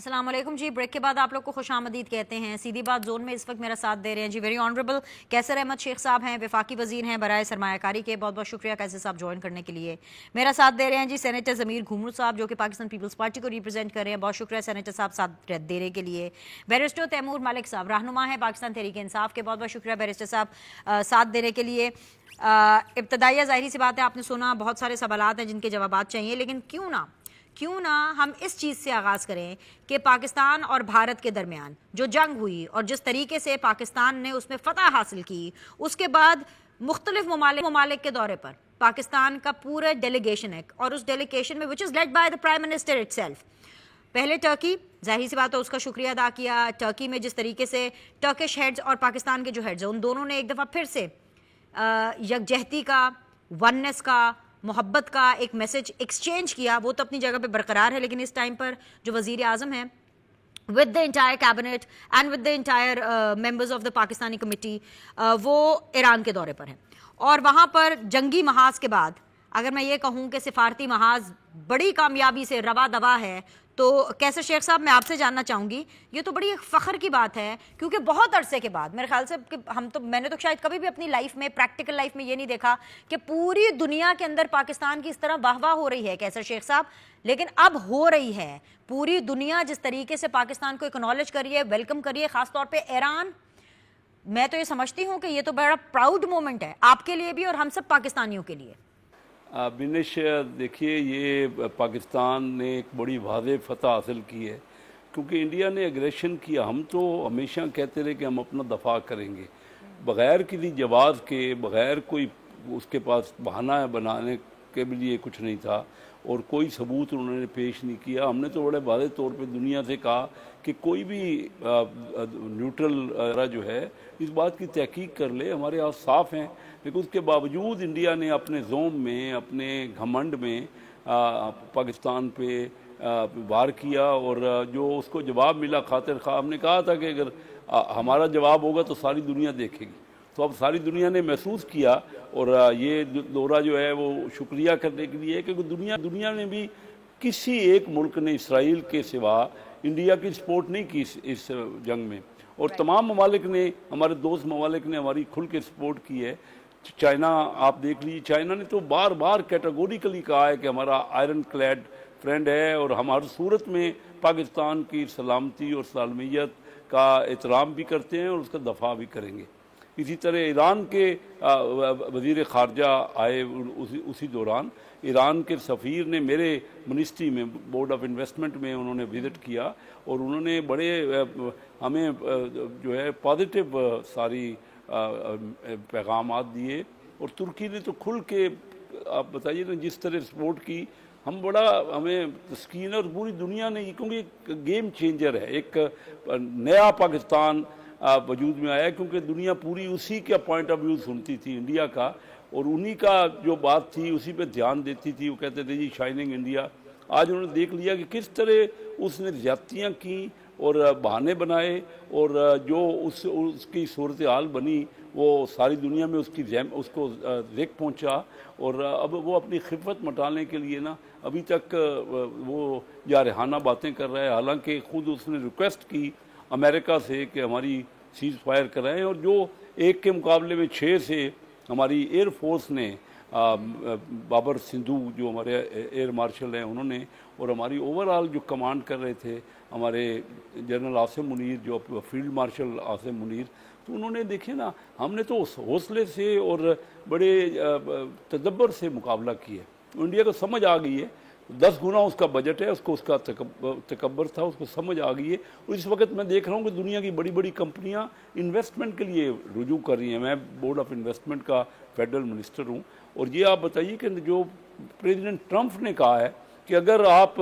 السلام علیکم جی. بریک کے بعد آپ لوگ کو خوش آمدید کہتے ہیں. سیدھی بات زون میں اس وقت میرا ساتھ دے رہے ہیں جی ویری آنریبل کیسر احمد شیخ صاحب ہیں, وفاقی وزیر ہیں برائے سرمایہ کاری کے. بہت بہت شکریہ کیسر صاحب جوائن کرنے کے لیے. میرا ساتھ دے رہے ہیں جی سینیٹر ضمیر گھومر صاحب جو کہ پاکستان پیپلز پارٹی کو ریپرزینٹ کر رہے ہیں. بہت شکریہ سینیٹر صاحب ساتھ دینے کے لیے. بیرسٹر تیمور ملک صاحب رہنما ہیں پاکستان تحریک انصاف کے. بہت بہت شکریہ بیرسٹر صاحب ساتھ دینے کے لیے. ابتدائیہ ظاہری سی بات ہے آپ نے سنا, بہت سارے سوالات ہیں جن کے جوابات چاہیے, لیکن کیوں نہ ہم اس چیز سے آغاز کریں کہ پاکستان اور بھارت کے درمیان جو جنگ ہوئی اور جس طریقے سے پاکستان نے اس میں فتح حاصل کی, اس کے بعد مختلف ممالک کے دورے پر پاکستان کا پورا ڈیلیگیشن ہے, اور اس ڈیلیگیشن میں which is led by the Prime Minister itself. پہلے ٹرکی, ظاہر سی بات ہے اس کا شکریہ ادا کیا. ٹرکی میں جس طریقے سے ٹرکش ہیڈز اور پاکستان کے جو ہیڈز ہیں ان دونوں نے ایک دفعہ پھر سے یکجہتی کا, وننس کا, محبت کا ایک میسج ایکسچینج کیا, وہ تو اپنی جگہ پہ برقرار ہے. لیکن اس ٹائم پر جو وزیر اعظم ہیں with the entire cabinet and with the entire members of the Pakistani committee وہ ایران کے دورے پر ہیں, اور وہاں پر جنگی محاذ کے بعد اگر میں یہ کہوں کہ سفارتی محاذ بڑی کامیابی سے روا دوا ہے, تو کیسر شیخ صاحب میں آپ سے جاننا چاہوں گی, یہ تو بڑی ایک فخر کی بات ہے کیونکہ بہت عرصے کے بعد میرے خیال سے میں نے تو شاید کبھی بھی اپنی لائف میں, پریکٹیکل لائف میں یہ نہیں دیکھا کہ پوری دنیا کے اندر پاکستان کی اس طرح واہ واہ ہو رہی ہے کیسر شیخ صاحب, لیکن اب ہو رہی ہے. پوری دنیا جس طریقے سے پاکستان کو اکنالج کریے, ویلکم کریے, خاص طور پہ ایران, میں تو یہ سمجھتی ہوں کہ یہ تو بڑا پراؤڈ مومنٹ ہے آپ کے لیے بھی اور ہم سب پاکستانیوں کے لیے. بنش دیکھیے, یہ پاکستان نے ایک بڑی واضح فتح حاصل کی ہے کیونکہ انڈیا نے اگریشن کیا. ہم تو ہمیشہ کہتے رہے کہ ہم اپنا دفاع کریں گے بغیر کسی جواز کے, بغیر کوئی اس کے پاس بہانہ بنانے کے لیے کچھ نہیں تھا, اور کوئی ثبوت انہوں نے پیش نہیں کیا. ہم نے تو بڑے واضح طور پہ دنیا سے کہا کہ کوئی بھی نیوٹرل جو ہے اس بات کی تحقیق کر لے, ہمارے ہاتھ صاف ہیں. لیکن اس کے باوجود انڈیا نے اپنے زوم میں, اپنے گھمنڈ میں پاکستان پہ وار کیا, اور جو اس کو جواب ملا خاطر خواہ, ہم نے کہا تھا کہ اگر ہمارا جواب ہوگا تو ساری دنیا دیکھے گی. تو اب ساری دنیا نے محسوس کیا, اور یہ دورہ جو ہے وہ شکریہ کرنے کے لیے ہے کہ دنیا نے بھی کسی ایک ملک نے اسرائیل کے سوا انڈیا کی سپورٹ نہیں کی اس جنگ میں, اور تمام ممالک نے, ہمارے دوست ممالک نے ہماری کھل کے سپورٹ کی ہے. چائنا آپ دیکھ لیجیے, چائنا نے تو بار بار کیٹیگوریکلی کہا ہے کہ ہمارا آئرن کلیڈ فرینڈ ہے, اور ہم ہر صورت میں پاکستان کی سلامتی اور سالمیت کا احترام بھی کرتے ہیں اور اس کا دفاع بھی کریں گے. اسی طرح ایران کے وزیر خارجہ آئے, اسی دوران ایران کے سفیر نے میرے منسٹری میں, بورڈ آف انویسٹمنٹ میں انہوں نے وزٹ کیا, اور انہوں نے بڑے ہمیں جو ہے پازیٹیو ساری پیغامات دیے. اور ترکی نے تو کھل کے, آپ بتائیے نا جس طرح سپورٹ کی, ہمیں تسکین, اور پوری دنیا نے, کیونکہ ایک گیم چینجر ہے, ایک نیا پاکستان وجود میں آیا, کیونکہ دنیا پوری اسی کا پوائنٹ آف ویو سنتی تھی انڈیا کا, اور انہی کا جو بات تھی اسی پہ دھیان دیتی تھی. وہ کہتے تھے جی شائننگ انڈیا. آج انہوں نے دیکھ لیا کہ کس طرح اس نے زیادتیاں کی اور بہانے بنائے, اور جو اس کی صورتحال بنی وہ ساری دنیا میں اس کو ذکر پہنچا, اور اب وہ اپنی خفت مٹانے کے لیے نا ابھی تک وہ جارحانہ باتیں کر رہا ہے. حالانکہ خود اس نے ریکویسٹ کی امریکہ سے کہ ہماری سیز فائر کرائیں, اور جو ایک کے مقابلے میں 6 سے ہماری ایئر فورس نے, بابر سندھو جو ہمارے ایئر مارشل ہیں انہوں نے, اور ہماری اوورآل جو کمانڈ کر رہے تھے ہمارے جنرل عاصم منیر, جو فیلڈ مارشل عاصم منیر, تو انہوں نے دیکھے نا, ہم نے تو حوصلے سے اور بڑے تدبر سے مقابلہ کیا. انڈیا کو سمجھ آ گئی ہے, 10 گنا اس کا بجٹ ہے, اس کو اس کا تکبر تھا, اس کو سمجھ آ گئی ہے. اور اس وقت میں دیکھ رہا ہوں کہ دنیا کی بڑی بڑی کمپنیاں انویسٹمنٹ کے لیے رجوع کر رہی ہیں. میں بورڈ آف انویسٹمنٹ کا فیڈرل منسٹر ہوں, اور یہ آپ بتائیے کہ جو پریزیڈنٹ ٹرمپ نے کہا ہے کہ اگر آپ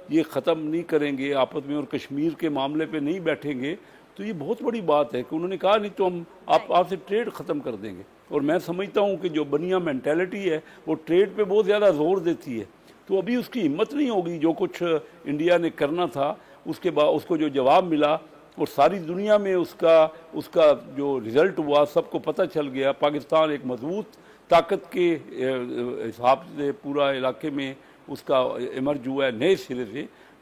یہ ختم نہیں کریں گے آپس میں اور کشمیر کے معاملے پہ نہیں بیٹھیں گے تو یہ بہت بڑی بات ہے, کہ انہوں نے کہا نہیں تو ہم آپ سے ٹریڈ ختم کر دیں گے. اور میں سمجھتا ہوں کہ جو بنیا مینٹیلٹی ہے وہ ٹریڈ پہ بہت زیادہ زور دیتی ہے. تو ابھی اس کی ہمت نہیں ہوگی, جو کچھ انڈیا نے کرنا تھا اس کے بعد اس کو جو جواب ملا, اور ساری دنیا میں اس کا جو رزلٹ ہوا سب کو پتہ چل گیا. پاکستان ایک مضبوط طاقت کے حساب سے پورا علاقے میں اس کا ایمرج ہوا ہے نئے سرے سے,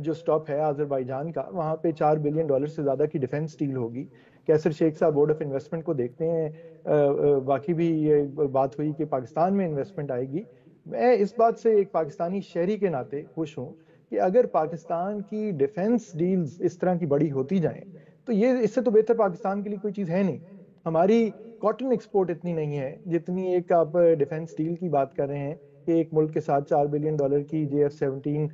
جو سٹاپ ہے آذربائیجان کا، وہاں پہ $4 بلین سے زیادہ کی ڈیفنس ڈیل ہوگی. کیسر شیخ صاحب بورڈ آف انویسٹمنٹ کو دیکھتے ہیں، باقی بھی یہ بات ہوئی کہ پاکستان میں انویسٹمنٹ آئے گی. میں اس بات سے ایک پاکستانی شہری کے ناطے خوش ہوں کہ اگر پاکستان کی ڈیفنس ڈیلز اس طرح کی بڑی ہوتی جائیں تو یہ اس سے تو بہتر پاکستان کے لیے کوئی چیز ہے نہیں. ہماری کاٹن ایکسپورٹ اتنی نہیں ہے جتنی ایک آپ ڈیفنس ڈیل کی بات کر رہے ہیں کہ ایک ملک کے ساتھ $4 بلین کی JF-17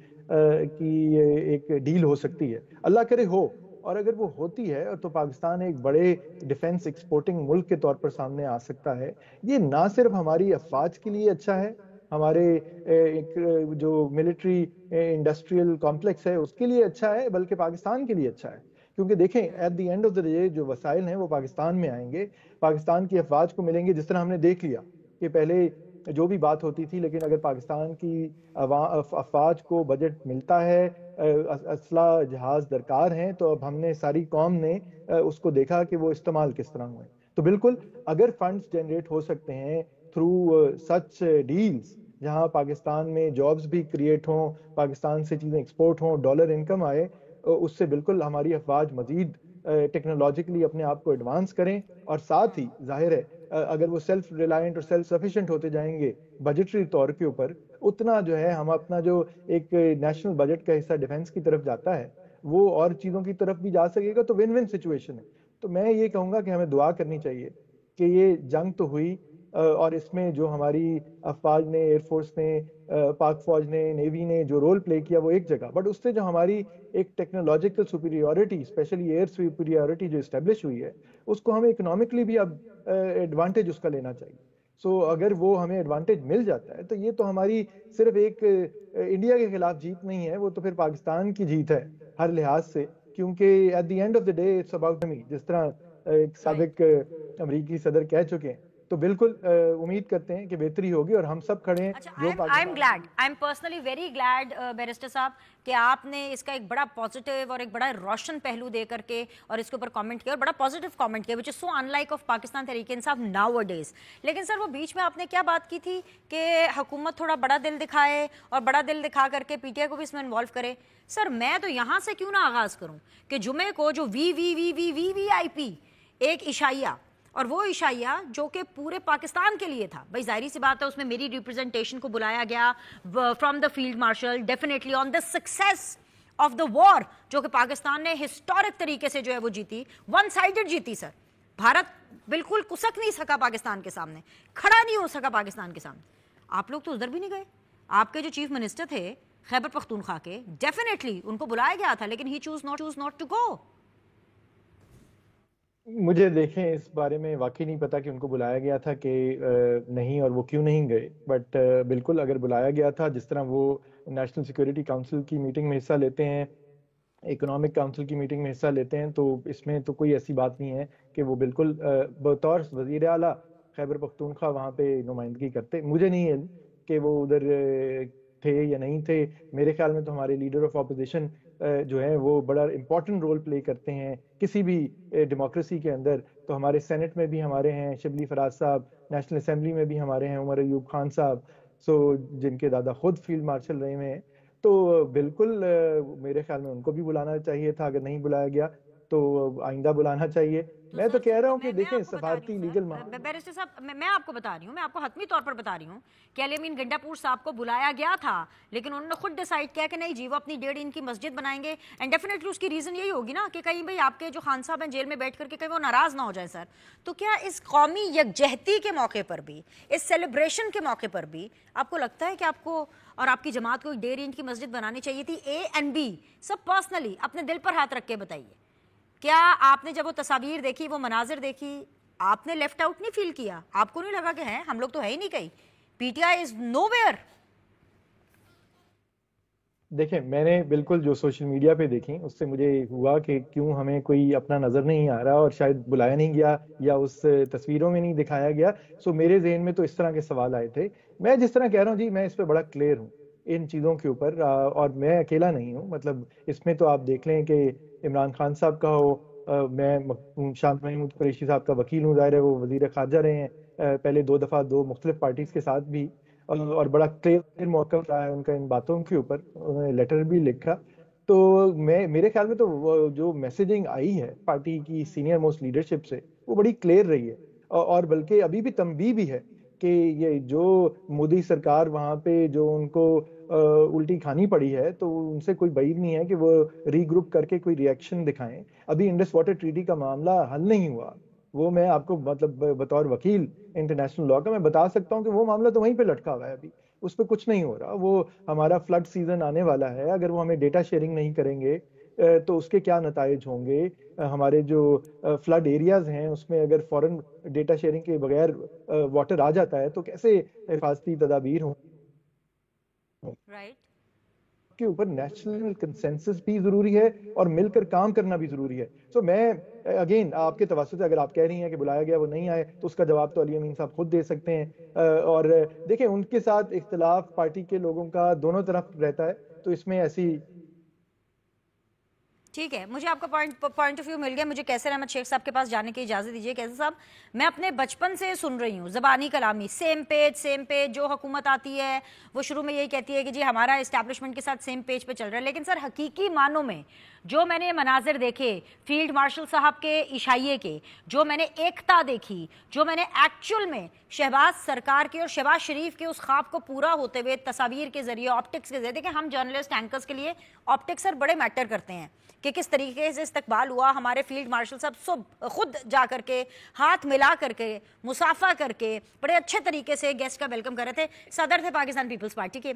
کی ایک ڈیل ہو سکتی ہے. اللہ کرے ہو، اور اگر وہ ہوتی ہے تو پاکستان ایک بڑے ڈیفنس ایکسپورٹنگ ملک کے طور پر سامنے آ سکتا ہے. یہ نہ صرف ہماری افواج کے لیے اچھا ہے، ہمارے ایک جو ملٹری انڈسٹریل کمپلیکس ہے اس کے لیے اچھا ہے، بلکہ پاکستان کے لیے اچھا ہے. کیونکہ دیکھیں at the end of the day جو وسائل ہیں وہ پاکستان میں آئیں گے، پاکستان کی افواج کو ملیں گے. جس طرح ہم نے دیکھ لیا کہ پہلے جو بھی بات ہوتی تھی، لیکن اگر پاکستان کی افواج کو بجٹ ملتا ہے، اسلحہ جہاز درکار ہیں، تو اب ہم نے ساری قوم نے اس کو دیکھا کہ وہ استعمال کس طرح ہوئے. تو بالکل اگر فنڈز جنریٹ ہو سکتے ہیں تھرو سچ ڈیلز جہاں پاکستان میں جابز بھی کریٹ ہوں، پاکستان سے چیزیں ایکسپورٹ ہوں، ڈالر انکم آئے، اس سے بالکل ہماری افواج مزید ٹیکنالوجیکلی اپنے آپ کو ایڈوانس کریں. اور ساتھ ہی ظاہر ہے اگر وہ سیلف ریلائنٹ اور سیلف سفیشینٹ ہوتے جائیں گے بجٹری طور کے اوپر، اتنا جو ہے ہم اپنا جو ایک نیشنل بجٹ کا حصہ ڈیفنس کی طرف جاتا ہے وہ اور چیزوں کی طرف بھی جا سکے گا. تو ون ون سچویشن ہے. تو میں یہ کہوں گا کہ ہمیں دعا کرنی چاہیے کہ یہ جنگ تو ہوئی، اور اس میں جو ہماری افواج نے، ایئر فورس نے، پاک فوج نے، نیوی نے جو رول پلے کیا وہ ایک جگہ، بٹ اس سے جو ہماری ایک technological superiority, specially air superiority جو اسٹیبلش ہوئی ہے، اس کو ہمیں اکنامکلی بھی اب ایڈوانٹیج اس کا لینا چاہیے. سو اگر وہ ہمیں ایڈوانٹیج مل جاتا ہے تو یہ تو ہماری صرف ایک انڈیا کے خلاف جیت نہیں ہے، وہ تو پھر پاکستان کی جیت ہے ہر لحاظ سے. کیونکہ at the end of the day it's about me, جس طرح ایک سابق امریکی صدر کہہ چکے ہیں. تو بالکل امید کرتے ہیں کہ بہتری ہوگی، اور ہم سب کھڑے ہیں جو I am personally very glad barrister صاحب کہ آپ نے اس کا ایک بڑا پازیٹیو اور ایک بڑا روشن پہلو دے کر کے اور اس کے اوپر کامنٹ کیا، اور بڑا پازیٹیو کامنٹ کیا وچ از سو in like of Pakistan Tehreek انصاف ناؤ اے ڈیز. لیکن سر وہ بیچ میں آپ نے کیا بات کی تھی کہ حکومت تھوڑا بڑا دل دکھائے اور بڑا دل دکھا کر کے پی ٹی آئی کو بھی اس میں انوالو کرے. سر میں تو یہاں سے کیوں نہ آغاز کروں کہ جمعے کو جو VVIP ایک عشائیہ، اور وہ عشائیہ جو کہ پورے پاکستان کے لیے تھا، بھائی ظاہری سی بات ہے اس میں میری ریپرزنٹیشن کو بلایا گیا from the field marshal, definitely on the success of the war جو کہ پاکستان نے ہسٹورک طریقے سے جو ہے وہ جیتی، ون سائیڈڈ جیتی. سر بھارت بالکل کسک نہیں سکا پاکستان کے سامنے، کھڑا نہیں ہو سکا پاکستان کے سامنے. آپ لوگ تو ادھر بھی نہیں گئے. آپ کے جو چیف منسٹر تھے خیبر پختونخوا کے، ڈیفینیٹلی ان کو بلایا گیا تھا، لیکن ہی چوز ناٹ ٹو گو. مجھے دیکھیں اس بارے میں واقعی نہیں پتا کہ ان کو بلایا گیا تھا کہ نہیں، اور وہ کیوں نہیں گئے. بٹ بالکل اگر بلایا گیا تھا، جس طرح وہ نیشنل سیکورٹی کاؤنسل کی میٹنگ میں حصہ لیتے ہیں، اکنامک کاؤنسل کی میٹنگ میں حصہ لیتے ہیں، تو اس میں تو کوئی ایسی بات نہیں ہے کہ وہ بالکل بطور وزیر اعلیٰ خیبر پختونخوا وہاں پہ نمائندگی کرتے. مجھے نہیں علم کہ وہ ادھر تھے یا نہیں تھے. میرے خیال میں تو ہمارے لیڈر آف اپوزیشن جو ہیں وہ بڑا امپورٹنٹ رول پلے کرتے ہیں کسی بھی ڈیموکریسی کے اندر. تو ہمارے سینٹ میں بھی ہمارے ہیں شبلی فراز صاحب، نیشنل اسمبلی میں بھی ہمارے ہیں عمر ایوب خان صاحب، جن کے دادا خود فیلڈ مارشل رہے ہوئے ہیں. تو بالکل میرے خیال میں ان کو بھی بلانا چاہیے تھا. اگر نہیں بلایا گیا تو آئندہ بلانا چاہیے. میں تو کہہ رہا ہوں کہ دیکھیں سفارتی لیگل بیرسٹر صاحب میں آپ کو بتا رہی ہوں، میں آپ کو حتمی طور پر بتا رہی ہوں کہ علی امین گنڈاپور صاحب کو بلایا گیا تھا، لیکن انہوں نے خود ڈیسائیڈ کیا کہ نہیں جی وہ اپنی 1.5 انچ کی مسجد بنائیں گے. اینڈ ڈیفینیٹلی اس کی ریزن یہی ہوگی نا کہ کہیں بھائی آپ کے جو خان صاحب ہیں جیل میں بیٹھ کر کے کہیں وہ ناراض نہ ہو جائیں. سر تو کیا اس قومی یکجہتی کے موقع پر بھی، اس سیلیبریشن کے موقع پر بھی آپ کو لگتا ہے کہ آپ کو اور آپ کی جماعت کو 1.5 انچ کی مسجد بنانی چاہیے تھی؟ اے اینڈ بی سب پرسنلی اپنے دل پر ہاتھ رکھ کے بتائیے، کیا آپ نے جب وہ تصاویر دیکھی، وہ مناظر دیکھی، آپ نے لیفٹ آؤٹ نہیں فیل کیا؟ آپ کو نہیں لگا کہ ہیں ہم لوگ تو ہے ہی نہیں کہیں، P T I is know where? دیکھیں میں نے بالکل جو سوشل میڈیا پہ دیکھی اس سے مجھے ہوا کہ کیوں ہمیں کوئی اپنا نظر نہیں آ رہا، اور شاید بلایا نہیں گیا یا اس تصویروں میں نہیں دکھایا گیا. سو میرے ذہن میں تو اس طرح کے سوال آئے تھے. میں جس طرح کہہ رہا ہوں جی، میں اس پہ بڑا کلیئر ہوں ان چیزوں کے اوپر، اور میں اکیلا نہیں ہوں. مطلب اس میں تو آپ دیکھ لیں کہ عمران خان صاحب کا ہو، میں شانت محمود قریشی صاحب کا وکیل ہوں، ظاہر ہے وہ وزیر خارجہ رہے ہیں پہلے 2 دفعہ 2 مختلف پارٹیز کے ساتھ بھی، اور بڑا کلیئر موقف رہا ہے ان کا ان باتوں کے اوپر. انہوں نے لیٹر بھی لکھا. تو میرے خیال میں تو وہ جو میسیجنگ آئی ہے پارٹی کی سینئر موسٹ لیڈرشپ سے وہ بڑی کلیئر رہی ہے، اور بلکہ ابھی بھی تنبیہ بھی ہے کہ یہ جو مودی سرکار وہاں پہ جو ان کو الٹی کھانی پڑی ہے تو ان سے کوئی بعید نہیں ہے کہ وہ ری گروپ کر کے کوئی ری ایکشن دکھائیں۔ ابھی انڈس واٹر ٹریٹی کا معاملہ حل نہیں ہوا، وہ میں آپ کو مطلب بطور وکیل انٹرنیشنل لاء کا میں بتا سکتا ہوں کہ وہ معاملہ تو وہیں پہ لٹکا ہوا ہے، ابھی اس پہ کچھ نہیں ہو رہا۔ وہ ہمارا فلڈ سیزن آنے والا ہے، اگر وہ ہمیں ڈیٹا شیئرنگ نہیں کریں گے تو اس کے کیا نتائج ہوں گے؟ ہمارے جو فلڈ ایریاز ہیں اس میں اگر فورن ڈیٹا شیئرنگ کے بغیر واٹر آ جاتا ہے تو کیسے حفاظتی تدابیر ہوں کے اوپر نیشنل کنسنسس بھی ضروری ہے اور مل کر کام کرنا بھی ضروری ہے۔ سو میں اگین آپ کے توسط سے اگر آپ کہہ رہی ہیں کہ بلایا گیا وہ نہیں آئے تو اس کا جواب تو علی امین صاحب خود دے سکتے ہیں، اور دیکھیں ان کے ساتھ اختلاف پارٹی کے لوگوں کا دونوں طرف رہتا ہے، تو اس میں ایسی ٹھیک ہے، مجھے آپ کا پوائنٹ آف ویو مل گیا۔ مجھے کیسر احمد شیخ صاحب کے پاس جانے کی اجازت دیجیے۔ کیسر صاحب، میں اپنے بچپن سے سن رہی ہوں زبانی کلامی، سیم پیج، جو حکومت آتی ہے وہ شروع میں یہی کہتی ہے کہ جی ہمارا اسٹیبلشمنٹ کے ساتھ سیم پیج پہ چل رہا ہے، لیکن سر حقیقی معنوں میں جو میں نے مناظر دیکھے فیلڈ مارشل صاحب کے عشائیے کے، جو میں نے ایکتا دیکھی، جو میں نے ایکچول میں شہباز سرکار کے اور شہباز شریف کے اس خواب کو پورا ہوتے ہوئے تصاویر کے ذریعے، آپٹکس کے ذریعے، دیکھیں ہم جرنلسٹ اینکرز کے لیے آپٹکس سر بڑے میٹر کرتے ہیں کہ کس طریقے سے استقبال ہوا۔ ہمارے فیلڈ مارشل صاحب خود جا کر کے ہاتھ ملا کر کے مصافحہ کر کے بڑے اچھے طریقے سے گیسٹ کا ویلکم کر رہے تھے۔ صدر تھے پاکستان پیپلز پارٹی کے،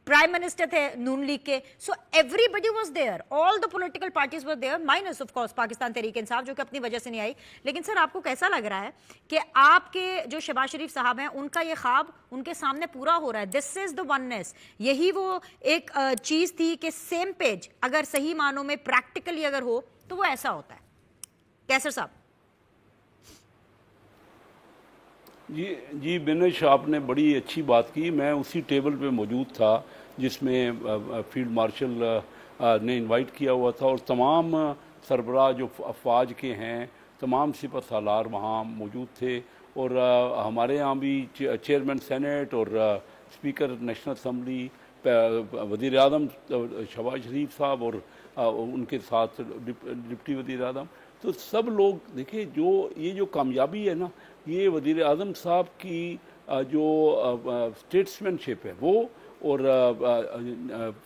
پرائم منسٹر تھے نون لیگ کے، so everybody was there, all the political parties were there, minus of course Pakistan Tehreek Insaf جو کہ اپنی وجہ سے نہیں آئی۔ لیکن سر آپ کو کیسا لگ رہا ہے کہ آپ کے جو شہباز شریف صاحب ہیں ان کا یہ خواب ان کے سامنے پورا ہو رہا ہے؟ دس از دا وننس، یہی وہ ایک چیز تھی کہ سیم پیج اگر صحیح معنوں میں پریکٹیکلی اگر ہو تو وہ ایسا ہوتا ہے۔ کیسر صاحب؟ جی بنش، آپ نے بڑی اچھی بات کی۔ میں اسی ٹیبل پہ موجود تھا جس میں فیلڈ مارشل نے انوائٹ کیا ہوا تھا، اور تمام سربراہ جو افواج کے ہیں، تمام سپہ سالار وہاں موجود تھے، اور ہمارے یہاں بھی چیئرمین سینٹ اور اسپیکر نیشنل اسمبلی، وزیر اعظم شہباز شریف صاحب اور ان کے ساتھ ڈپٹی وزیر اعظم، تو سب لوگ دیکھیں یہ جو کامیابی ہے نا، یہ وزیر اعظم صاحب کی جو اسٹیٹسمین شپ ہے وہ، اور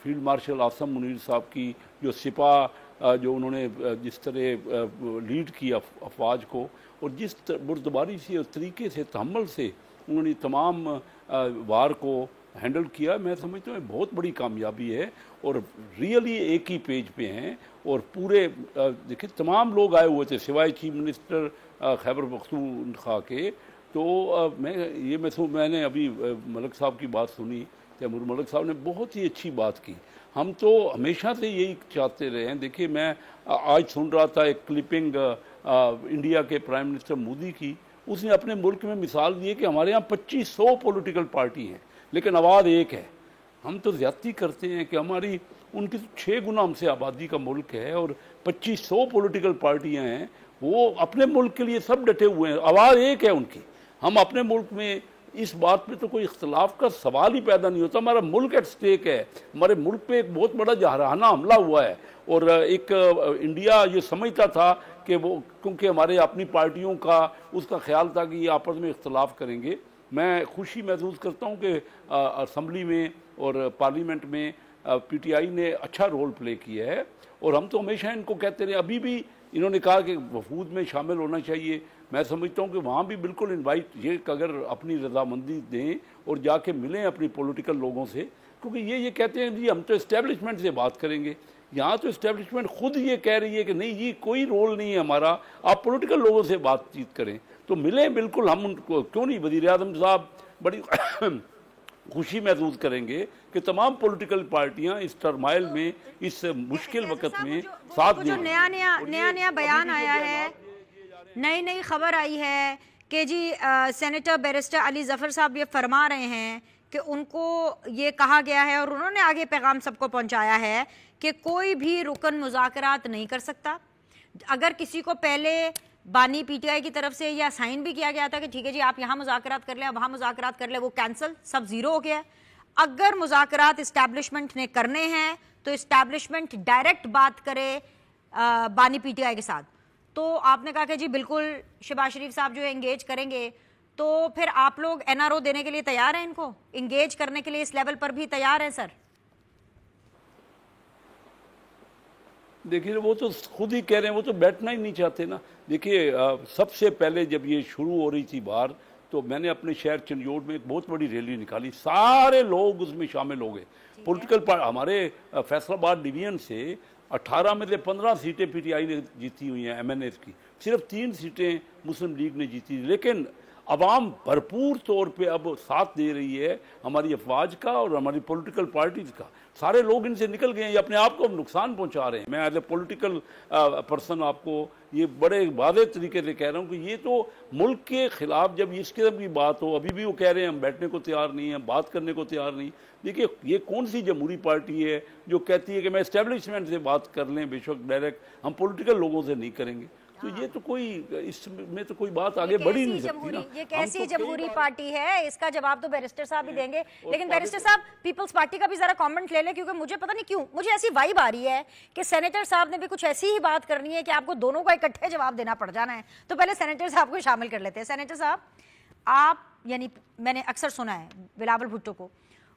فیلڈ مارشل عاصم منیر صاحب کی جو سپاہ جو انہوں نے جس طرح لیڈ کیا افواج کو، اور جس بردباری سے اور طریقے سے تحمل سے انہوں نے تمام وار کو ہینڈل کیا، میں سمجھتا ہوں بہت بڑی کامیابی ہے، اور ریئلی ایک ہی پیج پہ ہیں، اور پورے دیکھیں تمام لوگ آئے ہوئے تھے سوائے چیف منسٹر خیبر پختونخوا کے۔ تو میں نے ابھی ملک صاحب کی بات سنی، تیمور ملک صاحب نے بہت ہی اچھی بات کی۔ ہم تو ہمیشہ سے یہی چاہتے رہے ہیں۔ دیکھیے میں آج سن رہا تھا ایک کلپنگ انڈیا کے پرائم منسٹر مودی کی، اس نے اپنے ملک میں مثال دی ہے کہ ہمارے یہاں 2500 پولیٹیکل پارٹی ہیں لیکن آواز ایک ہے۔ ہم تو زیادتی کرتے ہیں کہ ہماری ان کی 6 گنا ہم سے آبادی کا ملک ہے، اور 2500 پولیٹیکل پارٹیاں ہیں، وہ اپنے ملک کے لیے سب ڈٹے ہوئے ہیں، آواز ایک ہے ان کی۔ ہم اپنے ملک میں اس بات پہ تو کوئی اختلاف کا سوال ہی پیدا نہیں ہوتا۔ ہمارا ملک ایٹ سٹیک ہے، ہمارے ملک پہ ایک بہت بڑا جارحانہ حملہ ہوا ہے، اور ایک انڈیا یہ سمجھتا تھا کہ وہ کیونکہ ہمارے اپنی پارٹیوں کا اس کا خیال تھا کہ یہ آپس میں اختلاف کریں گے۔ میں خوشی محسوس کرتا ہوں کہ اسمبلی میں اور پارلیمنٹ میں پی ٹی آئی نے اچھا رول پلے کیا ہے، اور ہم تو ہمیشہ ان کو کہتے رہے۔ ابھی بھی انہوں نے کہا کہ وفود میں شامل ہونا چاہیے۔ میں سمجھتا ہوں کہ وہاں بھی بالکل انوائٹ، یہ اگر اپنی رضامندی دیں اور جا کے ملیں اپنی پولیٹیکل لوگوں سے، کیونکہ یہ کہتے ہیں جی ہم تو اسٹیبلشمنٹ سے بات کریں گے۔ یہاں تو اسٹیبلشمنٹ خود یہ کہہ رہی ہے کہ نہیں یہ کوئی رول نہیں ہے ہمارا، آپ پولیٹیکل لوگوں سے بات چیت کریں، تو ملیں بالکل۔ ہم ان کو کیوں نہیں، وزیر اعظم صاحب بڑی خوشی محسوس کریں گے کہ تمام پولیٹیکل پارٹیاں اس ٹرمائل میں، اس مشکل وقت میں ساتھ دیں۔ جو نیا بیان آیا ہے، نئی خبر آئی ہے کہ جی سینیٹر بیرسٹر علی ظفر صاحب یہ فرما رہے ہیں کہ ان کو یہ کہا گیا ہے، اور انہوں نے آگے پیغام سب کو پہنچایا ہے کہ کوئی بھی رکن مذاکرات نہیں کر سکتا۔ اگر کسی کو پہلے بانی پی ٹی آئی کی طرف سے یا سائن بھی کیا گیا تھا کہ ٹھیک ہے جی آپ یہاں مذاکرات کر لیں، وہاں مذاکرات کر لیں، وہ کینسل، سب زیرو ہو گیا ہے۔ اگر مذاکرات اسٹیبلشمنٹ نے کرنے ہیں تو اسٹیبلشمنٹ ڈائریکٹ بات کرے بانی پی ٹی آئی کے ساتھ. تو آپ نے کہا کہ جی بالکل شہباز شریف صاحب جو ہے انگیج کریں گے, تو پھر آپ لوگ این آر او دینے کے لیے تیار ہیں, ان کو انگیج کرنے کے لیے اس لیول پر بھی تیار ہیں سر؟ دیکھیے وہ تو خود ہی کہہ رہے ہیں, وہ تو بیٹھنا ہی نہیں چاہتے نا. دیکھیے سب سے پہلے جب یہ شروع ہو رہی تھی بار, تو میں نے اپنے شہر چنجوڑ میں ایک بہت بڑی ریلی نکالی, سارے لوگ اس میں شامل ہو گئے. پولیٹیکل ہمارے فیصل آباد ڈویژن سے 18 میں سے 15 سیٹیں پی ٹی آئی نے جیتی ہوئی ہیں, ایم این ایز کی, صرف 3 سیٹیں مسلم لیگ نے جیتی. لیکن عوام بھرپور طور پہ اب ساتھ دے رہی ہے ہماری افواج کا اور ہماری پولیٹیکل پارٹیز کا. سارے لوگ ان سے نکل گئے ہیں, یہ اپنے آپ کو نقصان پہنچا رہے ہیں. میں ایز اے پولیٹیکل پرسن آپ کو یہ بڑے واضح طریقے سے کہہ رہا ہوں کہ یہ تو ملک کے خلاف جب اس قسم کی بات ہو, ابھی بھی وہ کہہ رہے ہیں ہم بیٹھنے کو تیار نہیں ہیں, بات کرنے کو تیار نہیں. دیکھیے یہ کون سی جمہوری پارٹی ہے جو کہتی ہے کہ میں اسٹیبلشمنٹ سے بات کر لیں, بے شک ڈائریکٹ ہم پولیٹیکل لوگوں سے نہیں کریں گے. تو یہ تو کوئی اس میں تو کوئی بات آگے بڑھ ہی نہیں سکتی نا. یہ کیسی جمہوری پارٹی ہے, اس کا جواب تو بیرسٹر صاحب ہی دیں گے. لیکن بیرسٹر صاحب پیپلز پارٹی کا بھی ذرا کامنٹ لے لیں, کیونکہ مجھے پتہ نہیں کیوں مجھے ایسی وائب آ رہی ہے کہ سینیٹر صاحب نے بھی کچھ ایسی ہی بات کرنی ہے کہ آپ کو دونوں کا اکٹھے جواب دینا پڑ جانا ہے. تو پہلے سینیٹر صاحب کو شامل کر لیتے ہیں. سینیٹر صاحب آپ, یعنی میں نے اکثر سنا ہے بلاول بھٹو کو,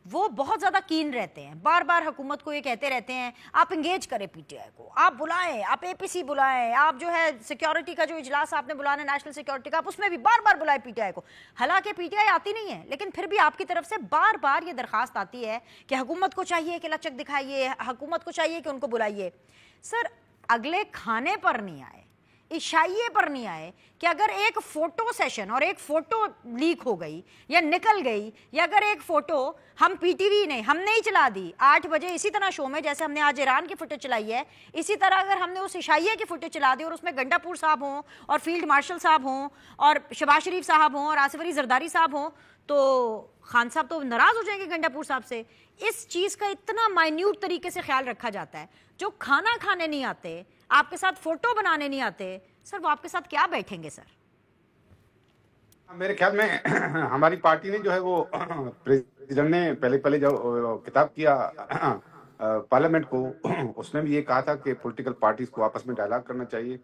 وہ بہت زیادہ کین رہتے ہیں, بار بار حکومت کو یہ کہتے رہتے ہیں آپ انگیج کریں پی ٹی آئی کو, آپ بلائیں, آپ اے پی سی بلائیں, آپ جو ہے سیکیورٹی کا جو اجلاس آپ نے بلانا ہے نیشنل سیکیورٹی کا, آپ اس میں بھی بار بار بلائیں پی ٹی آئی کو. حالانکہ پی ٹی آئی آتی نہیں ہے, لیکن پھر بھی آپ کی طرف سے بار بار یہ درخواست آتی ہے کہ حکومت کو چاہیے کہ لچک دکھائیے, حکومت کو چاہیے کہ ان کو بلائیے. سر اگلے کھانے پر نہیں آئے, عشائیے پر نہیں آئے کہ اگر ایک فوٹو سیشن اور ایک فوٹو لیک ہو گئی یا نکل گئی, یا اگر ایک فوٹو ہم پی ٹی وی نے ہم نہیں چلا دی 8 بجے اسی طرح شو میں, جیسے ہم نے آج ایران کی فوٹیج چلائی ہے, اسی طرح اگر ہم نے اس عشائیے کی فوٹیج چلا دی اور اس میں گنڈا پور صاحب ہوں اور فیلڈ مارشل صاحب ہوں اور شہباز شریف صاحب ہوں اور آصف علی زرداری صاحب ہوں, تو خان صاحب تو ناراض ہو جائیں گے گنڈا پور صاحب سے. اس چیز کا اتنا مائنیوٹ طریقے سے خیال رکھا جاتا ہے. جو کھانا کھانے نہیں آتے, آپ کے ساتھ فوٹو بنانے نہیں آتے, سر وہ آپ کے ساتھ کیا بیٹھیں گے سر؟ میرے خیال میں ہماری پارٹی نے جو ہے وہ پریزیڈنٹ نے پہلے جو خطاب کیا پارلیمنٹ کو, اس نے بھی یہ کہا تھا کہ پولیٹیکل پارٹیز کو آپس میں ڈائلاگ کرنا چاہیے.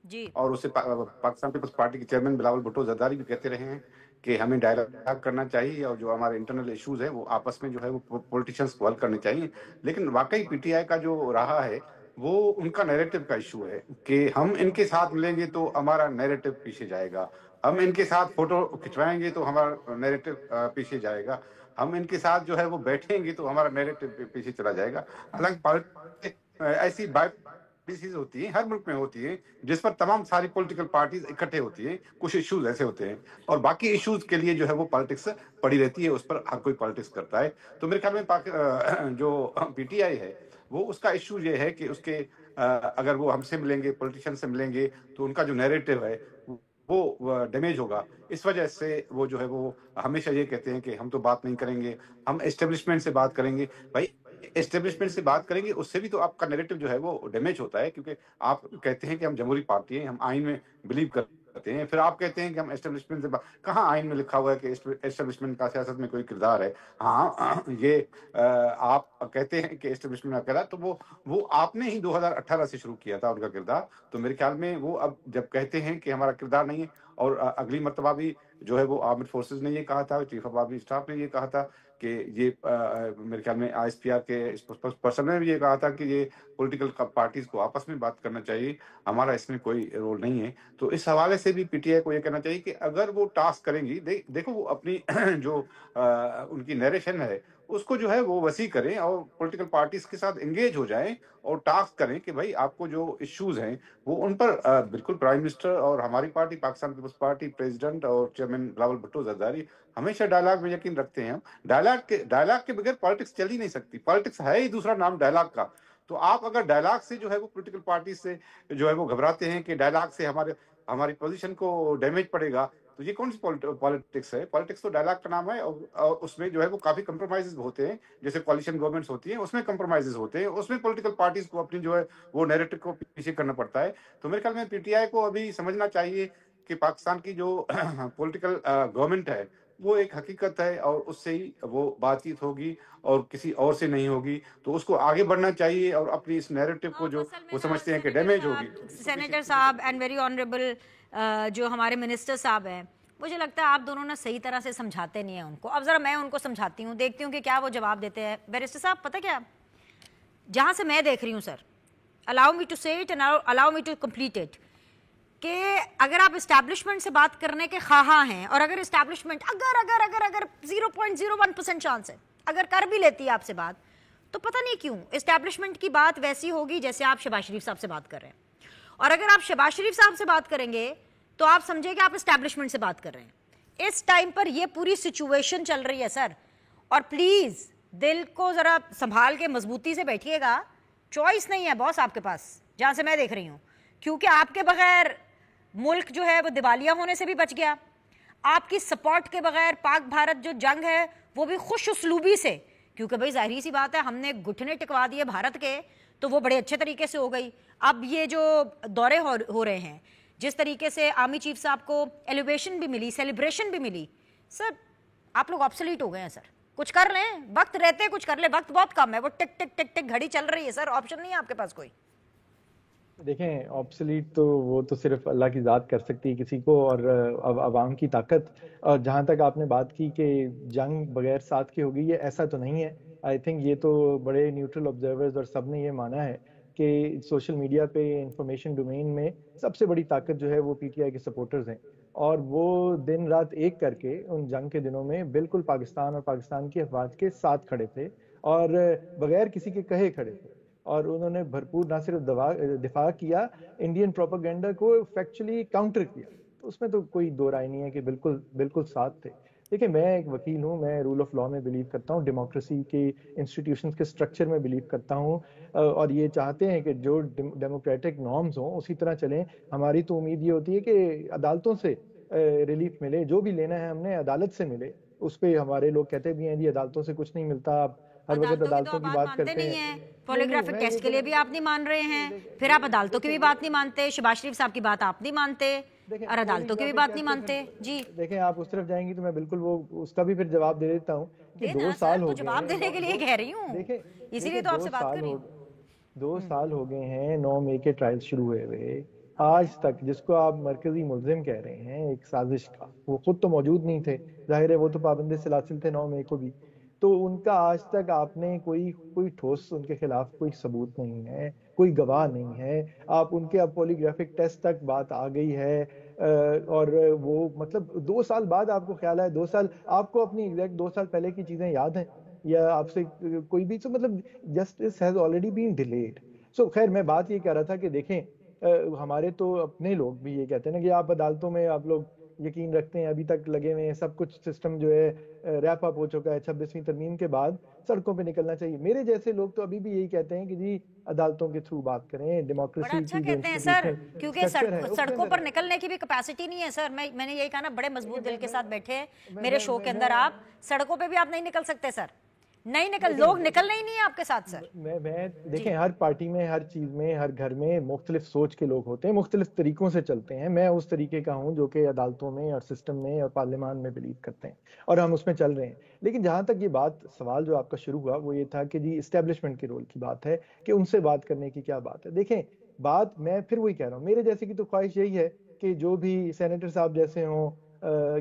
جی, اور اسے پاکستان پیپلز پارٹی کے چیئرمین بلاول بھٹو زرداری بھی کہتے رہے ہیں کہ ہمیں ڈائلاگ کرنا چاہیے اور جو ہمارے انٹرنل ایشوز ہیں وہ آپس میں جو ہے وہ پولیٹیشنز کو حل کرنے چاہیے. لیکن واقعی پی ٹی آئی کا جو رہا ہے وہ ان کا نیریٹو کا ایشو ہے کہ ہم ان کے ساتھ ملیں گے تو ہمارا نیریٹو پیچھے جائے گا, ہم ان کے ساتھ فوٹو کھنچوائیں گے تو ہمارا نیریٹو پیچھے جائے گا, ہم ان کے ساتھ جو ہے وہ بیٹھیں گے تو ہمارا نیریٹو پیچھے چلا جائے گا. حالانکہ ایسی پالیسیز ہوتی ہیں, ہر ملک میں ہوتی ہیں, جس پر تمام ساری پولیٹیکل پارٹیز اکٹھے ہوتی ہیں. کچھ ایشوز ایسے ہوتے ہیں اور باقی ایشوز کے لیے جو ہے وہ پالیٹکس پڑی رہتی ہے, اس پر ہر کوئی پالیٹکس کرتا ہے. تو میرے خیال میں جو پی ٹی آئی ہے وہ اس کا ایشو یہ ہے کہ اس کے اگر وہ ہم سے ملیں گے, پولیٹیشین سے ملیں گے, تو ان کا جو نیریٹو ہے وہ ڈیمیج ہوگا. اس وجہ سے وہ جو ہے وہ ہمیشہ یہ کہتے ہیں کہ ہم تو بات نہیں کریں گے, ہم اسٹیبلشمنٹ سے بات کریں گے. بھائی اسٹیبلشمنٹ سے بات کریں گے, اس سے بھی تو آپ کا نیریٹو جو ہے وہ ڈیمیج ہوتا ہے, کیونکہ آپ کہتے ہیں کہ ہم جمہوری پارٹی ہیں, ہم آئین میں بلیو کرتے ہیں, پھر آپ کہتے ہیں کہ ہم اسٹیبلشمنٹ سے کہاں آئین میں لکھا ہوا ہے کہ اسٹیبلشمنٹ کا سیاست میں کوئی کردار ہے؟ ہاں یہ آپ کہتے ہیں کہ اسٹیبلشمنٹ کا کردار, تو وہ آپ نے ہی 2018 سے شروع کیا تھا ان کا کردار. تو میرے خیال میں وہ اب جب کہتے ہیں کہ ہمارا کردار نہیں ہے, اور اگلی مرتبہ بھی جو ہے وہ آرمڈ فورسز نے یہ کہا تھا, چیف آف آرمی اسٹاف نے یہ کہا تھا کہ یہ میرے خیال میں آئی ایس پی آر کے پرسن نے بھی یہ کہا تھا کہ یہ پولیٹیکل پارٹیز کو آپس میں بات کرنا چاہیے, ہمارا اس میں کوئی رول نہیں ہے. تو اس حوالے سے بھی پی ٹی آئی کو یہ کہنا چاہیے کہ اگر وہ ٹاسک کریں گی, دیکھو وہ اپنی جو ان کی نیریشن ہے اس کو جو ہے وہ وسیع کریں اور پولیٹیکل پارٹیز کے ساتھ انگیج ہو جائیں اور ٹاسک کریں کہ بھائی آپ کو جو ایشوز ہیں وہ ان پر بالکل پرائم منسٹر اور ہماری party Pakistan Peoples Party, president اور چیئرمین بلاول بھٹو زرداری ہمیشہ ڈائلاگ میں یقین رکھتے ہیں. ہم ڈائلاگ کے بغیر پالیٹکس چل ہی نہیں سکتی. پالیٹکس ہے ہی دوسرا نام ڈائلاگ کا. تو آپ اگر ڈائلاگ سے جو ہے وہ پولیٹیکل پارٹی سے جو ہے وہ گھبراتے ہیں کہ ڈائلاگ سے ہماری پوزیشن کو ڈیمیج پڑے گا, تو یہ کون سی پالیٹکس ہے؟ پالیٹکس تو ڈائلاگ کا نام ہے, اور اس میں جو ہے وہ کافی کمپرومائز ہوتے ہیں, جیسے کوalition گورنمنٹس ہوتی ہیں اس میں کمپرومائز ہوتے ہیں, اس میں پولیٹیکل پارٹیز کو اپنی جو ہے وہ نیریٹو کو پیچھے کرنا پڑتا ہے. تو میرے خیال میں پی ٹی آئی کو ابھی سمجھنا چاہیے کہ پاکستان کی جو پولیٹیکل گورنمنٹ ہے وہ ایک حقیقت ہے اور اس سے ہی وہ بات چیت ہوگی اور کسی اور سے نہیں ہوگی. تو اس کو آگے بڑھنا چاہیے اور اپنی اس نیریٹو کو جو اصل میں وہ نا سمجھتے ہیں کہ ڈیمیج ہوگی. سینیٹر صاحب اینڈ ویری آنریبل جو ہمارے منسٹر صاحب ہیں, مجھے لگتا ہے آپ دونوں نا صحیح طرح سے سمجھاتے نہیں ہیں ان کو. اب ذرا میں ان کو سمجھاتی ہوں, دیکھتی ہوں کہ کیا وہ جواب دیتے ہیں. بیرسٹر صاحب پتہ کیا, جہاں سے میں دیکھ رہی ہوں sir, allow me to see it and allow me to complete it, کہ اگر آپ اسٹیبلشمنٹ سے بات کرنے کے خواہاں ہیں, اور اگر اسٹیبلشمنٹ اگر 0.01% چانس ہے اگر کر بھی لیتی ہے آپ سے بات, تو پتہ نہیں کیوں اسٹیبلشمنٹ کی بات ویسی ہوگی جیسے آپ شہباز شریف صاحب سے بات کر رہے ہیں. اور اگر آپ شہباز شریف صاحب سے بات کریں گے تو آپ سمجھیں کہ آپ اسٹیبلشمنٹ سے بات کر رہے ہیں. اس ٹائم پر یہ پوری سچویشن چل رہی ہے سر, اور پلیز دل کو ذرا سنبھال کے مضبوطی سے بیٹھیے گا. چوائس نہیں ہے باس آپ کے پاس, جہاں سے میں دیکھ رہی ہوں, کیونکہ آپ کے بغیر ملک جو ہے وہ دیوالیہ ہونے سے بھی بچ گیا. آپ کی سپورٹ کے بغیر پاک بھارت جو جنگ ہے وہ بھی خوش اسلوبی سے, کیونکہ بھائی ظاہری سی بات ہے ہم نے گھٹنے ٹکوا دیے بھارت کے, تو وہ بڑے اچھے طریقے سے ہو گئی. اب یہ جو دورے ہو رہے ہیں, جس طریقے سے آرمی چیف صاحب کو ایلیویشن بھی ملی, سیلیبریشن بھی ملی, سر آپ لوگ آبسلیٹ ہو گئے ہیں سر. کچھ کر لیں, وقت رہتے کچھ کر لیں, وقت بہت کم ہے, وہ ٹک ٹک ٹک ٹک گھڑی چل رہی ہے سر, آپشن نہیں ہے آپ کے پاس کوئی. دیکھیں آبسلیٹ تو وہ تو صرف اللہ کی ذات کر سکتی ہے کسی کو, اور عوام کی طاقت. اور جہاں تک آپ نے بات کی کہ جنگ بغیر ساتھ کی ہوگی, یہ ایسا تو نہیں ہے. آئی تھنک یہ تو بڑے نیوٹرل آبزرورز اور سب نے یہ مانا ہے کہ سوشل میڈیا پہ انفارمیشن ڈومین میں سب سے بڑی طاقت جو ہے وہ پی ٹی آئی کے سپورٹرز ہیں, اور وہ دن رات ایک کر کے ان جنگ کے دنوں میں بالکل پاکستان اور پاکستان کی افواج کے ساتھ کھڑے تھے, اور بغیر کسی کے کہے کھڑے تھے. اور انہوں نے بھرپور نہ صرف دفاع کیا, انڈین پروپیگنڈا کو فیکچولی کاؤنٹر کیا. تو اس میں تو کوئی دو رائے نہیں ہے کہ بالکل ساتھ تھے. دیکھیں میں ایک وکیل ہوں, میں رول آف لا میں بلیو کرتا ہوں, ڈیموکریسی کے انسٹیٹیوشنز کے سٹرکچر میں بلیو کرتا ہوں, اور یہ چاہتے ہیں کہ جو ڈیموکریٹک نارمز ہوں اسی طرح چلیں. ہماری تو امید یہ ہوتی ہے کہ عدالتوں سے ریلیف ملے, جو بھی لینا ہے ہم نے عدالت سے ملے. اس پہ ہمارے لوگ کہتے بھی ہیں جی عدالتوں سے کچھ نہیں ملتا, آپ ہر وقت عدالتوں کی بات کرتے ہیں. پولیگرافک ٹیسٹ کے لیے بھی آپ نہیں مان رہے ہیں, پھر آپ عدالتوں کی بھی بات نہیں مانتے, شہباز شریف صاحب کی بات آپ نہیں مانتے, اور عدالتوں کی بھی بات نہیں مانتے. جی دیکھیں آپ اس طرف جائیں گی تو میں بالکل وہ اس کا بھی پھر جواب دے دیتا ہوں کہ دینا 2 سر, سال تو ہو گئے جواب دینے کے لیے کہہ رہی ہوں, دیکھیں اسی لیے تو آپ سے بات کر رہی ہوں. 2 سال ہو گئے ہیں 9 مئی کے ٹرائل شروع ہوئے آج تک, جس کو آپ مرکزی ملزم کہہ رہے ہیں ایک سازش کا, وہ خود تو موجود نہیں تھے, ظاہر ہے وہ تو پابند سلاسل تھے 9 مئی کو بھی. تو ان کا آج تک آپ نے کوئی ٹھوس ان کے خلاف کوئی ثبوت نہیں ہے, کوئی گواہ نہیں ہے. آپ ان کے اب پولیگرافک ٹیسٹ تک بات آ گئی ہے, اور وہ مطلب 2 سال بعد آپ کو خیال ہے 2 سال آپ کو اپنی ایگزیکٹ 2 سال پہلے کی چیزیں یاد ہیں, یا آپ سے کوئی بھی مطلب justice has already been delayed. So خیر میں بات یہ کہہ رہا تھا کہ دیکھیں ہمارے تو اپنے لوگ بھی یہ کہتے ہیں نا کہ آپ عدالتوں میں آپ لوگ یقین رکھتے ہیں, ابھی تک لگے ہوئے ہیں, سب کچھ سسٹم جو ہے ریپ اپ ہو چکا ہے 26ویں ترمیم کے بعد, سڑکوں پہ نکلنا چاہیے. میرے جیسے لوگ تو ابھی بھی یہی کہتے ہیں کہ جی عدالتوں کے تھرو بات کریں, بڑا ڈیموکریسی اچھا کی جو کہتے ہیں سر, انسٹیٹیوشنل کیونکہ اسٹرکچر ہے سڑکوں پر نکلنے کی بھی کیپیسٹی نہیں ہے سر. میں نے یہی کہا نا, بڑے مضبوط دل کے ساتھ بیٹھے ہیں میرے شو کے اندر, آپ سڑکوں پہ بھی آپ نہیں نکل سکتے سر, نہیں لوگ نکلنے ہی نہیں ہے آپ کے ساتھ سر. میں دیکھیں ہر پارٹی میں, ہر چیز میں, ہر گھر میں مختلف سوچ کے لوگ ہوتے ہیں, مختلف طریقوں سے چلتے ہیں. میں اس طریقے کا ہوں جو کہ عدالتوں میں اور سسٹم میں اور پارلیمان میں بلیو کرتے ہیں, اور ہم اس میں چل رہے ہیں. لیکن جہاں تک یہ بات سوال جو آپ کا شروع ہوا وہ یہ تھا کہ جی اسٹیبلشمنٹ کے رول کی بات ہے کہ ان سے بات کرنے کی کیا بات ہے. دیکھیں بات میں پھر وہی کہہ رہا ہوں, میرے جیسے کی تو خواہش یہی ہے کہ جو بھی سینیٹر صاحب جیسے ہوں,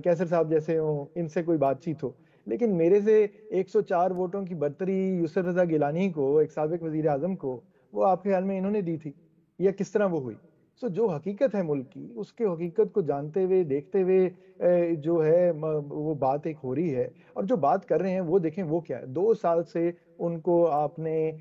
کیسر صاحب جیسے ہوں, ان سے کوئی بات چیت ہو. لیکن میرے سے 104 ووٹوں کی برتری یسر رضا گیلانی کو, ایک سابق وزیر اعظم کو, وہ آپ کے خیال میں انہوں نے دی تھی یا کس طرح وہ ہوئی؟ سو جو حقیقت ہے ملک کی, اس کے حقیقت کو جانتے ہوئے دیکھتے ہوئے جو ہے وہ بات ایک ہو رہی ہے, اور جو بات کر رہے ہیں وہ دیکھیں وہ کیا ہے. 2 سال سے ان کو آپ نے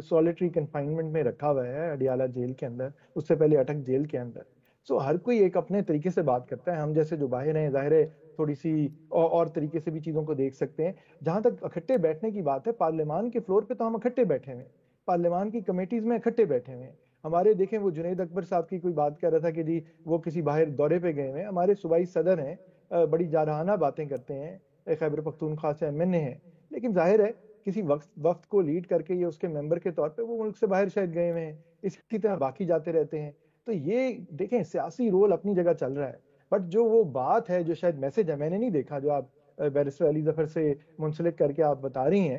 سولیٹری کنفائنمنٹ میں رکھا ہوا ہے اڈیالہ جیل کے اندر, اس سے پہلے اٹک جیل کے اندر. سو ہر کوئی ایک اپنے طریقے سے بات کرتا ہے, ہم جیسے جو باہر ہیں ظاہر ہے تھوڑی سی اور طریقے سے بھی چیزوں کو دیکھ سکتے ہیں. جہاں تک اکٹھے بیٹھنے کی بات ہے, پارلیمان کے فلور پہ تو ہم اکٹھے بیٹھے ہوئے ہیں, پارلیمان کی کمیٹیز میں اکٹھے بیٹھے ہوئے ہیں. ہمارے دیکھیں وہ جنید اکبر صاحب کی کوئی بات کر رہا تھا کہ جی وہ کسی باہر دورے پہ گئے ہوئے ہیں, ہمارے صوبائی صدر ہیں, بڑی جارحانہ باتیں کرتے ہیں, خیبر پختونخوا سے ایم این اے ہیں, لیکن ظاہر ہے کسی وقت کو لیڈ کر کے یا اس کے ممبر کے طور پہ وہ ملک سے باہر شاید گئے ہوئے ہیں. اسی طرح باقی جاتے رہتے ہیں. تو یہ دیکھیں سیاسی رول اپنی جگہ چل رہا ہے. بٹ جو وہ بات ہے، جو شاید میسج ہے، میں نے نہیں دیکھا جو آپ بیرسٹر علی ظفر سے منسلک کر کے آپ بتا رہی ہیں،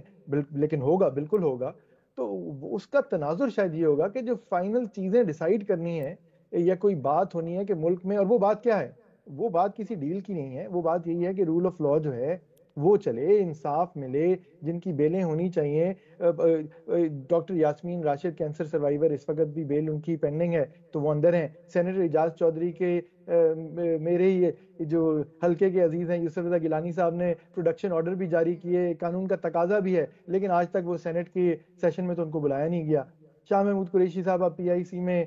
لیکن ہوگا، بالکل ہوگا، تو اس کا تناظر شاید یہ ہوگا کہ جو فائنل چیزیں ڈیسائیڈ کرنی ہے یا کوئی بات ہونی ہے کہ ملک میں، اور وہ بات کیا ہے؟ وہ بات کسی ڈیل کی نہیں ہے، وہ بات یہی ہے کہ رول آف لا جو ہے وہ چلے، انصاف ملے، جن کی بیلیں ہونی چاہیے. Doctor Yasmin Rashid cancer survivor, اس وقت بھی بیل ان کی پینڈنگ ہے تو وہ اندر ہیں. سینیٹر اعجاز چودھری کے میرے ہی جو حلقے کے عزیز ہیں یوسف رضا گیلانی صاحب نے پروڈکشن آرڈر بھی جاری کیے، قانون کا تقاضا بھی ہے، لیکن آج تک وہ سینٹ کے سیشن میں تو ان کو بلایا نہیں گیا. شاہ محمود قریشی صاحب اب PIC میں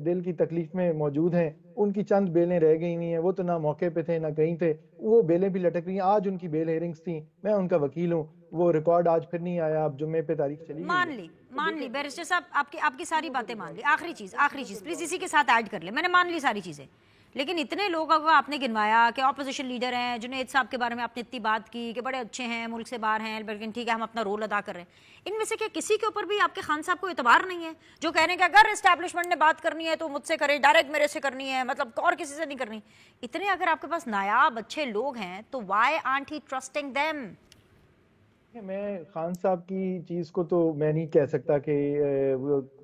دل کی تکلیف میں موجود ہیں، ان کی چند بیلیں رہ گئی نہیں ہیں، وہ تو نہ موقع پہ تھے نہ کہیں تھے، وہ بیلیں بھی لٹک رہی ہیں. آج ان کی بیل ہیئرنگز تھیں، میں ان کا وکیل ہوں، وہ ریکارڈ آج پھر نہیں آیا، اب جمعے پہ تاریخ چلی گئی. مان لی بیرسٹر صاحب، آپ کی ساری باتیں مان لی. آخری چیز پلیز اسی کے ساتھ ایڈ کر لیں. میں نے مان لی ساری چیزیں، لیکن اتنے لوگوں کو آپ نے گنوایا کہ اپوزیشن لیڈر ہیں، جنید صاحب کے بارے میں آپ نے اتنی بات کی کہ بڑے اچھے ہیں، ملک سے باہر ہیں، لیکن ٹھیک ہے ہم اپنا رول ادا کر رہے ہیں. ان میں سے کیا کسی کے اوپر بھی آپ کے خان صاحب کو اعتبار نہیں ہے جو کہہ رہے ہیں کہ اگر اسٹیبلشمنٹ نے بات کرنی ہے تو مجھ سے کرے، ڈائریکٹ میرے سے کرنی ہے، مطلب اور کسی سے نہیں کرنی؟ اتنے اگر آپ کے پاس نایاب اچھے لوگ ہیں تو وائی آرنٹ ہی ٹرسٹنگ دیم؟ میں خان صاحب کی چیز کو تو میں نہیں کہہ سکتا کہ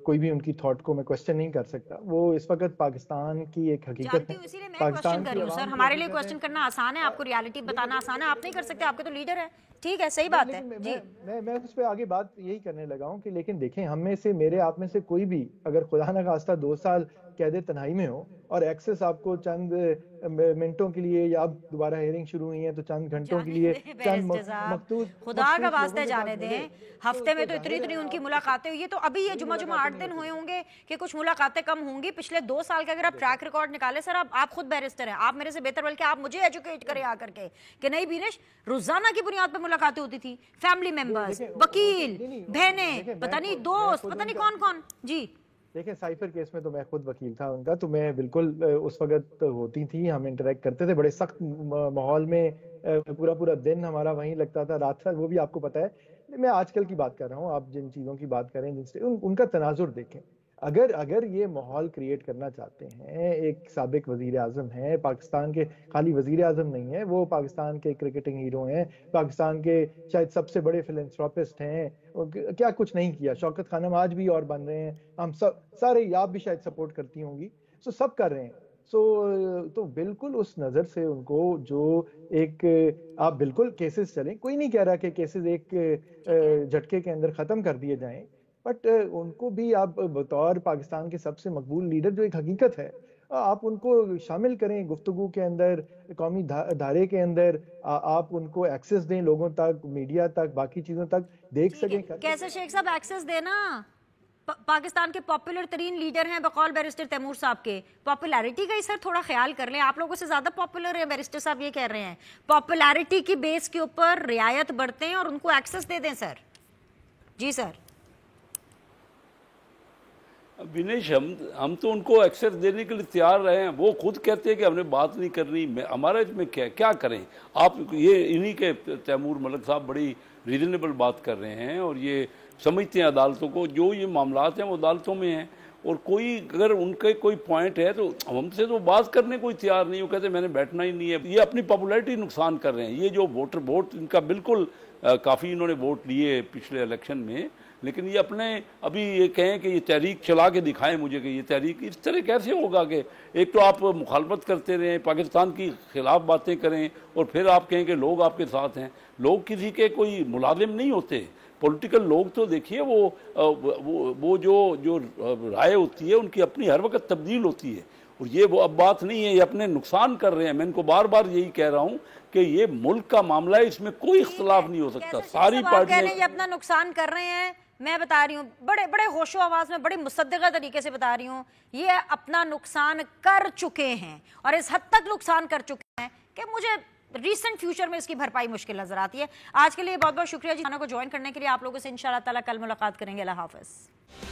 کوئی بھی ان کی تھاٹ کو میں کوشچن نہیں کر سکتا. وہ اس وقت پاکستان کی ایک حقیقت جانتی ہے، ہوں، اسی لیے میں پاکستان کوشچن کر کی رہی ہوں. عوام سر کی ہمارے لیے حقیقت ہے. کوشچن کرنا آسان ہے، آپ کو ریالٹی بتانا آسان ہے. آپ نہیں کر سکتے، آپ کے تو لیڈر ہیں. ٹھیک ہے، صحیح بات ہے جی. میں اس پہ آگے بات یہی کرنے لگا ہوں کہ لیکن دیکھیں، ہم میں سے، میرے آپ میں سے کوئی بھی اگر خدا نہ خواستہ 2 سال قید تنہائی میں ہو اور ایکسس آپ کو چند منٹوں کے لیے، یا اب دوبارہ ہیئرنگ شروع ہوئی ہیں تو چند گھنٹوں کے لیے چند مخصوص خدا کا واسطہ لوگوں کے جانے ساتھ دیں، ملے، ہفتے میں تو ظاہر اتنی ہے ان کی آپ ملاقاتیں ہوئی ہیں. تو ابھی یہ کوئی جمعہ ملاقاتیں 8 نہیں دن ہو ہوئے سکتی. ہوں گے کہ کچھ ملاقاتیں کم ہوں گی. پچھلے 2 سال کے اگر آپ ٹریک ریکارڈ نکالیں سر، آپ خود بیرسٹر ہیں، آپ میرے سے بہتر، بلکہ آپ مجھے ایجوکیٹ کریں آ کر کے کہ نہیں بینش، روزانہ کی بنیاد پہ ملاقاتیں ہوتی تھی، فیملی ممبرز، وکیل، بہنیں، پتہ نہیں دوست، پتہ نہیں کون کون. جی دیکھیں، سائفر کیس میں تو میں خود وکیل تھا ان کا، تو میں بالکل اس وقت ہوتی تھی، ہم انٹریکٹ کرتے تھے بڑے سخت ماحول میں، پورا دن ہمارا وہیں لگتا تھا، رات کا وہ بھی آپ کو پتا ہے. میں آج کل کی بات کر رہا ہوں، آپ جن چیزوں کی بات کریں جن سے ان کا تناظر دیکھیں. اگر یہ ماحول کریٹ کرنا چاہتے ہیں، ایک سابق وزیر اعظم ہیں پاکستان کے، خالی وزیر اعظم نہیں ہیں، وہ پاکستان کے کرکٹنگ ہیرو ہیں، پاکستان کے شاید سب سے بڑے فلنتھراپسٹ ہیں، کیا کچھ نہیں کیا. شوکت خانم آج بھی اور بن رہے ہیں، ہم سب سارے، آپ بھی شاید سپورٹ کرتی ہوں گی، سب کر رہے ہیں. تو بالکل اس نظر سے ان کو جو ایک، آپ بالکل کیسز چلیں، کوئی نہیں کہہ رہا کہ کیسز ایک جھٹکے کے اندر ختم کر دیے جائیں، بٹ ان کو بھی آپ بطور پاکستان کے سب سے مقبول لیڈر، جو ایک حقیقت ہے، آپ ان کو شامل کریں گفتگو کے اندر، قومی دھارے کے اندر، آپ ان کو ایکسس دیں لوگوں تک، میڈیا تک، باقی چیزوں تک دیکھ سکیں. کیسے شیخ صاحب ایکسس دینا؟ پاکستان کے پاپولر ترین لیڈر ہیں بقول بیرسٹر تیمور صاحب کے. پاپولیرٹی کا ہی سر تھوڑا خیال کر لیں، آپ لوگوں سے زیادہ پاپولر ہے بیرسٹر صاحب، یہ کہہ رہے ہیں پاپولیرٹی کی بیس کے اوپر رعایت برتیں اور ان کو ایکسس دے دیں سر. جی سر. بینیش، ہم تو ان کو ایکسس دینے کے لیے تیار رہے ہیں. وہ خود کہتے ہیں کہ ہم نے بات نہیں کرنی. ہمارا اس میں کیا کریں؟ آپ یہ انہی کے تیمور ملک صاحب بڑی ریزنیبل بات کر رہے ہیں اور یہ سمجھتے ہیں عدالتوں کو، جو یہ معاملات ہیں وہ عدالتوں میں ہیں، اور کوئی اگر ان کے کوئی پوائنٹ ہے تو ہم سے تو بات کرنے کوئی تیار نہیں. وہ کہتے ہیں میں نے بیٹھنا ہی نہیں ہے. یہ اپنی پاپولیرٹی نقصان کر رہے ہیں. یہ جو ووٹ ان کا بالکل کافی انہوں نے ووٹ لیے پچھلے الیکشن میں، لیکن یہ اپنے ابھی یہ کہیں کہ یہ تحریک چلا کے دکھائیں مجھے کہ یہ تحریک اس طرح کیسے ہوگا کہ ایک تو آپ مخالفت کرتے رہیں، پاکستان کی خلاف باتیں کریں، اور پھر آپ کہیں کہ لوگ آپ کے ساتھ ہیں. لوگ کسی کے کوئی ملازم نہیں ہوتے. پولیٹیکل لوگ تو دیکھیے وہ جو رائے ہوتی ہے ان کی اپنی ہر وقت تبدیل ہوتی ہے، اور یہ وہ اب بات نہیں ہے. یہ اپنے نقصان کر رہے ہیں. میں ان کو بار بار یہی کہہ رہا ہوں کہ یہ ملک کا معاملہ ہے، اس میں کوئی اختلاف نہیں ہو سکتا. ساری پارٹیاں یہ اپنا نقصان کر رہے ہیں. میں بتا رہی ہوں بڑے ہوش و آواز میں، بڑی مصدقہ طریقے سے بتا رہی ہوں، یہ اپنا نقصان کر چکے ہیں اور اس حد تک نقصان کر چکے ہیں کہ مجھے ریسنٹ فیوچر میں اس کی بھرپائی مشکل نظر آتی ہے. آج کے لیے بہت بہت شکریہ جی کو جوائن کرنے کے لیے. آپ لوگوں سے انشاءاللہ تعالی کل ملاقات کریں گے. اللہ حافظ.